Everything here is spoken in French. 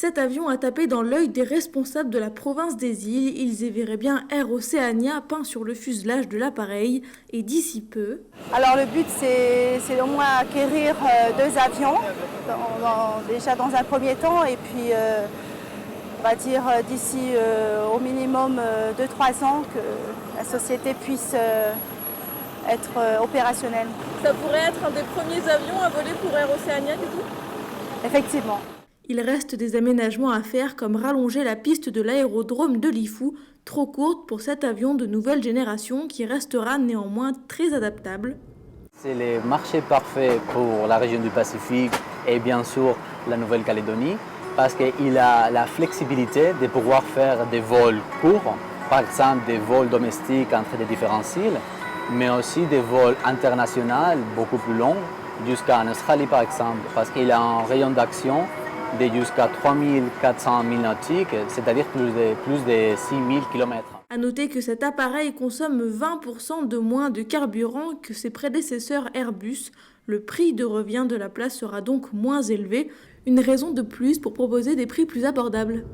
Cet avion a tapé dans l'œil des responsables de la province des îles. Ils y verraient bien Air Oceania peint sur le fuselage de l'appareil. Et d'ici peu... Alors le but c'est au moins acquérir 2 avions, déjà dans un premier temps, et puis on va dire d'ici au minimum 2-3 ans que la société puisse être opérationnelle. Ça pourrait être un des premiers avions à voler pour Air Oceania du coup ? Effectivement. Il reste des aménagements à faire comme rallonger la piste de l'aérodrome de Lifou, trop courte pour cet avion de nouvelle génération qui restera néanmoins très adaptable. C'est le marché parfait pour la région du Pacifique et bien sûr la Nouvelle-Calédonie parce qu'il a la flexibilité de pouvoir faire des vols courts, par exemple des vols domestiques entre les différentes îles, mais aussi des vols internationaux beaucoup plus longs jusqu'en Australie par exemple parce qu'il a un rayon d'action de jusqu'à 3400 milles nautiques, c'est-à-dire plus de 6000 km. A noter que cet appareil consomme 20% de moins de carburant que ses prédécesseurs Airbus. Le prix de revient de la place sera donc moins élevé, une raison de plus pour proposer des prix plus abordables.